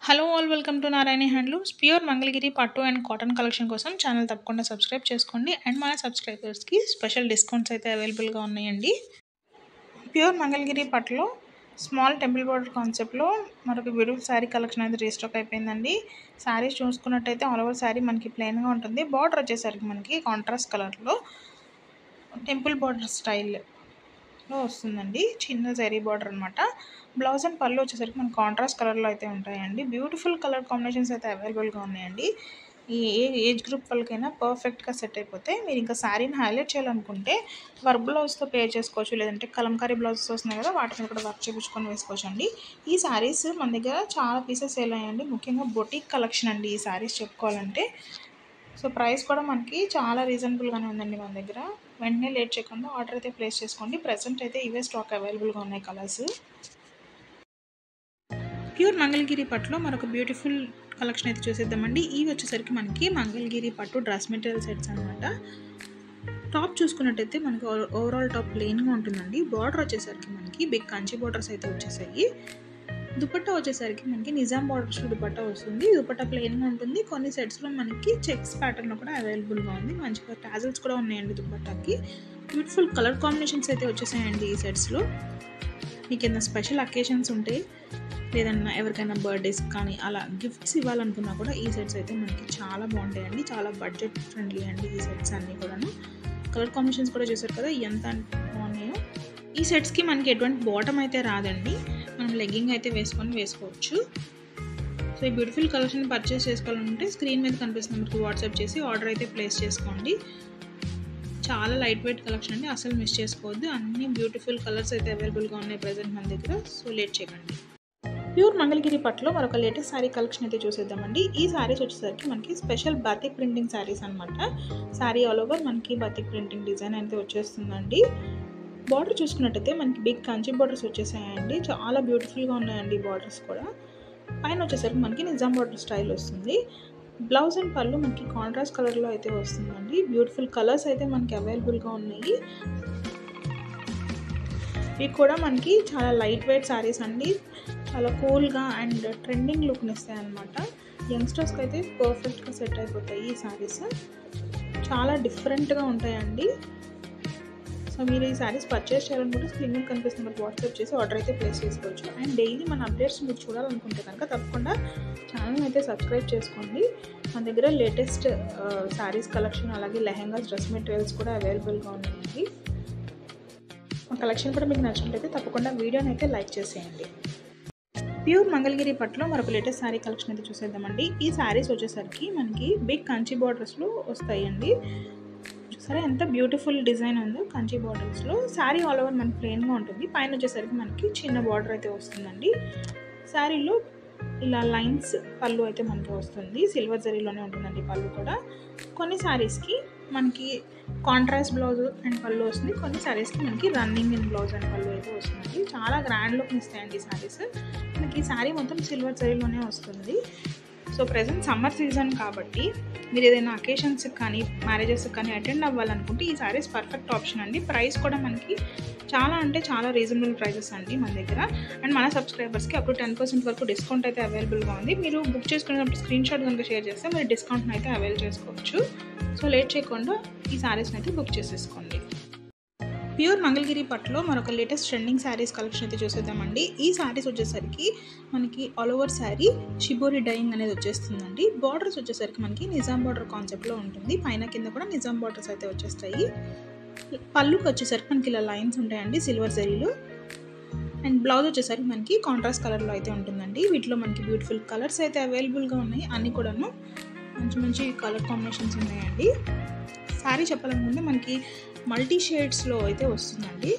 Hello all welcome to Narayani handlooms. Pure Mangalagiri పట్టు and cotton collection కోసం channel తప్పకుండా subscribe చేసుకోండి. అండ్ మన సబ్స్క్రైబర్స్కి స్పెషల్ డిస్కౌంట్స్ అయితే అవైలబుల్గా ఉన్నాయండి. ప్యూర్ మంగళగిరి పట్టులో స్మాల్ టెంపుల్ బోర్డర్ కాన్సెప్ట్లో మరొక బ్యూటిఫుల్ శారీ కలెక్షన్ అయితే రీస్టాక్ అయిపోయిందండి. శారీస్ చూసుకున్నట్టయితే ఆల్ ఓవర్ శారీ మనకి ప్లెయిన్గా ఉంటుంది. బార్డర్ వచ్చేసరికి మనకి కాంట్రాస్ట్ కలర్లో టెంపుల్ బోర్డర్ స్టైల్లో వస్తుందండి. చిన్న జరీ బార్డర్ అనమాట. బ్లౌజ్ అండ్ పళ్ళు వచ్చేసరికి మనకి కాంట్రాస్ట్ కలర్లో అయితే ఉంటాయండి. బ్యూటిఫుల్ కలర్ కాంబినేషన్స్ అయితే అవైలబుల్గా ఉన్నాయండి. ఈ ఏజ్ గ్రూప్ వాళ్ళకైనా పర్ఫెక్ట్గా సెట్ అయిపోతాయి. మీరు ఇంకా శారీని హైలైట్ చేయాలనుకుంటే వర్క్ బ్లౌజ్తో పేర్ చేసుకోవచ్చు, లేదంటే కలంకారీ బ్లౌజెస్ వస్తున్నాయి కదా, వాటి మీద కూడా వర్క్ చేయించుకొని వేసుకోవచ్చు అండి. ఈ శారీస్ మన దగ్గర చాలా పీసెస్ సేల్ అయ్యాయండి. ముఖ్యంగా బొటిక్ కలెక్షన్ అండి ఈ శారీస్ చెప్పుకోవాలంటే. సో ప్రైస్ కూడా మనకి చాలా రీజనబుల్గానే ఉందండి మన దగ్గర. వెంటనే లేట్ చేయకుండా ఆర్డర్ అయితే ప్లేస్ చేసుకోండి. ప్రజెంట్ అయితే ఇవే స్టాక్ అవైలబుల్గా ఉన్నాయి కలర్స్. ప్యూర్ మంగళగిరి పట్టులో మరొక బ్యూటిఫుల్ కలెక్షన్ అయితే చూసేద్దామండి. ఇవి వచ్చేసరికి మనకి మంగళగిరి పట్టు డ్రెస్ మెటీరియల్ సెట్స్ అనమాట. టాప్ చూసుకున్నట్టయితే మనకి ఓవరాల్ టాప్ ప్లెయిన్గా ఉంటుందండి. బార్డర్ వచ్చేసరికి మనకి బిగ్ కంచి బార్డర్స్ అయితే వచ్చేసాయి. దుపట్టా వచ్చేసరికి మనకి నిజాం బార్డర్స్ దుపట్టా వస్తుంది. దుపట్టా ప్లెయిన్గా ఉంటుంది. కొన్ని సెట్స్లో మనకి చెక్స్ ప్యాటర్న్లో కూడా అవైలబుల్గా ఉంది. మంచిగా టాజల్స్ కూడా ఉన్నాయండి దుపట్టాకి. బ్యూటిఫుల్ కలర్ కాంబినేషన్స్ అయితే వచ్చేసాయండి ఈ సెట్స్లో. మీకు ఏదైనా స్పెషల్ అకేషన్స్ ఉంటే, లేదన్నా ఎవరికైనా బర్త్డేస్ కానీ అలా గిఫ్ట్స్ ఇవ్వాలనుకున్నా కూడా ఈ సెట్స్ అయితే మనకి చాలా బాగుంటాయండి. చాలా బడ్జెట్ ఫ్రెండ్లీ అండి ఈ సెట్స్ అన్నీ కూడాను. కలర్ కాంబినేషన్స్ కూడా చూసారు కదా ఎంత బాగున్నాయో. ఈ సెట్స్కి మనకి ఎటువంటి బాటమ్ అయితే రాదండి. మనం లెగ్గింగ్ అయితే వేసుకోవచ్చు. సో ఈ బ్యూటిఫుల్ కలెక్షన్ పర్చేస్ చేసుకోవాలంటే స్క్రీన్ మీద కనిపిస్తున్న నెంబర్కి వాట్సాప్ చేసి ఆర్డర్ అయితే ప్లేస్ చేసుకోండి. చాలా లైట్ వెయిట్ కలెక్షన్ అండి, అసలు మిస్ చేసుకోవద్దు. అన్ని బ్యూటిఫుల్ కలర్స్ అయితే అవైలబుల్గా ఉన్నాయి ప్రజెంట్ మన దగ్గర. సో లేట్ చేయకండి. ప్యూర్ మంగళగిరి పట్టులో మరొక లేటెస్ట్ శారీ కలెక్షన్ అయితే చూసేద్దామండి. ఈ శారీస్ వచ్చేసరికి మనకి స్పెషల్ బాతిక్ ప్రింటింగ్ శారీస్ అనమాట. శారీ ఆల్ ఓవర్ మనకి బాతిక్ ప్రింటింగ్ డిజైన్ అయితే వచ్చేస్తుందండి. బార్డర్ చూసుకున్నట్టయితే మనకి బిగ్ కంచి బార్డర్స్ వచ్చేసాయండి. చాలా బ్యూటిఫుల్గా ఉన్నాయండి బార్డర్స్ కూడా. పైన వచ్చేసరికి మనకి నిజాం బార్డర్ స్టైల్ వస్తుంది. బ్లౌజ్ అండ్ పళ్ళు మనకి కాంట్రాస్ట్ కలర్లో అయితే వస్తుందండి. బ్యూటిఫుల్ కలర్స్ అయితే మనకి అవైలబుల్గా ఉన్నాయి. ఇవి కూడా మనకి చాలా లైట్ వెయిట్ శారీస్ అండి. చాలా కూల్గా అండ్ ట్రెండింగ్ లుక్ని ఇస్తాయి అన్నమాట. యంగ్స్టర్స్కి అయితే పర్ఫెక్ట్గా సెట్ అయిపోతాయి ఈ శారీస్. చాలా డిఫరెంట్గా ఉంటాయండి. సో మీరు ఈ శారీస్ పర్చేస్ చేయాలనుకుంటే స్క్రీన్ మీద కనిపిస్తున్న వాట్సాప్ చేసి ఆర్డర్ అయితే ప్లేస్ చేసుకోవచ్చు. అండ్ డైలీ మన అప్డేట్స్ మీరు చూడాలనుకుంటే కనుక తప్పకుండా ఛానల్ని అయితే సబ్స్క్రైబ్ చేసుకోండి. మన దగ్గర లేటెస్ట్ శారీస్ కలెక్షన్, అలాగే లెహెంగాస్, డ్రెస్ మెటీరియల్స్ కూడా అవైలబుల్గా ఉన్నాయండి. మా కలెక్షన్ కూడా మీకు నచ్చినట్లయితే తప్పకుండా వీడియోని అయితే లైక్ చేసేయండి. ప్యూర్ మంగళగిరి పట్టులో మరొక లేటెస్ట్ శారీ కలెక్షన్ అయితే చూసేద్దామండి. ఈ శారీస్ వచ్చేసరికి మనకి బిగ్ కంచి బార్డర్స్లో వస్తాయండి. చూసారా ఎంత బ్యూటిఫుల్ డిజైన్ ఉందో కంచి బార్డర్స్లో. శారీ ఆల్ ఓవర్ మనకి ప్లెయిన్గా ఉంటుంది. పైన వచ్చేసరికి మనకి చిన్న బార్డర్ అయితే వస్తుందండి. శారీలో ఇలా లైన్స్ పళ్ళు అయితే మనకి వస్తుంది. సిల్వర్ జరీలోనే ఉంటుందండి పళ్ళు కూడా. కొన్ని శారీస్కి మనకి కాంట్రాస్ట్ బ్లౌజ్ అండ్ పళ్ళు వస్తుంది. కొన్ని శారీస్కి మనకి రన్నింగ్ ఇన్ బ్లౌజ్ అండ్ పళ్ళు అయితే వస్తుందండి. చాలా గ్రాండ్ లుక్ ఇస్తాయండి ఈ శారీస్. మనకి ఈ శారీ మొత్తం సిల్వర్ జరీలోనే వస్తుంది. సో ప్రజెంట్ సమ్మర్ సీజన్ కాబట్టి మీరు ఏదైనా అకేషన్స్కి కానీ మ్యారేజెస్కి కానీ అటెండ్ అవ్వాలనుకుంటే ఈ శారీస్ పర్ఫెక్ట్ ఆప్షన్ అండి. ప్రైస్ కూడా మనకి చాలా అంటే చాలా రీజనబుల్ ప్రైజెస్ అండి మన దగ్గర. అండ్ మన సబ్స్క్రైబర్స్కి అప్పుడు 10% వరకు డిస్కౌంట్ అయితే అవైలబుల్గా ఉంది. మీరు బుక్ చేసుకునేటప్పుడు స్క్రీన్ షాట్ కనుక షేర్ చేస్తే మీరు డిస్కౌంట్ని అయితే అవైల్ చేసుకోవచ్చు. సో లేట్ చేయకుండా ఈ శారీస్ని అయితే బుక్ చేసేసుకోండి. ప్యూర్ మంగళగిరి పట్టులో మరొక లేటెస్ట్ ట్రెండింగ్ శారీస్ కలెక్షన్ అయితే చూసేద్దామండి. ఈ శారీస్ వచ్చేసరికి మనకి all over sari shibori dyeing అనేది వచ్చేస్తుందండి. బార్డర్స్ వచ్చేసరికి మనకి నిజాం బార్డర్ కాన్సెప్ట్లో ఉంటుంది. పైన కింద కూడా నిజాం బార్డర్స్ అయితే వచ్చేస్తాయి. పళ్ళుకి వచ్చేసరికి మనకి ఇలా లైన్స్ ఉంటాయండి సిల్వర్ జరీలో. అండ్ బ్లౌజ్ వచ్చేసరికి మనకి కాంట్రాస్ట్ కలర్లో అయితే ఉంటుందండి. వీటిలో మనకి బ్యూటిఫుల్ కలర్స్ అయితే అవైలబుల్గా ఉన్నాయి. అన్నీ కూడాను మంచి మంచి కలర్ కాంబినేషన్స్ ఉన్నాయండి. శారీ చెప్పాలనుకుంటే మనకి మల్టీ షేడ్స్లో అయితే వస్తుందండి.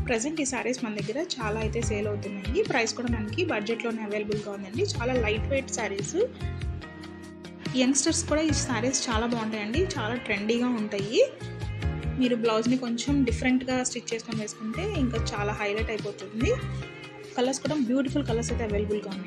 ప్రజెంట్ ఈ శారీస్ మన దగ్గర చాలా అయితే సేల్ అవుతున్నాయి. ప్రైస్ కూడా మనకి బడ్జెట్లోనే అవైలబుల్గా ఉందండి. చాలా లైట్ వెయిట్ శారీస్. యంగ్స్టర్స్ కూడా ఈ శారీస్ చాలా బాగుంటాయండి. చాలా ట్రెండీగా ఉంటాయి. మీరు బ్లౌజ్ని కొంచెం డిఫరెంట్గా స్టిచ్ చేసుకొని వేసుకుంటే ఇంకా చాలా హైలైట్ అయిపోతుంది. కలర్స్ కూడా బ్యూటిఫుల్ కలర్స్ అయితే అవైలబుల్గా ఉన్నాయి.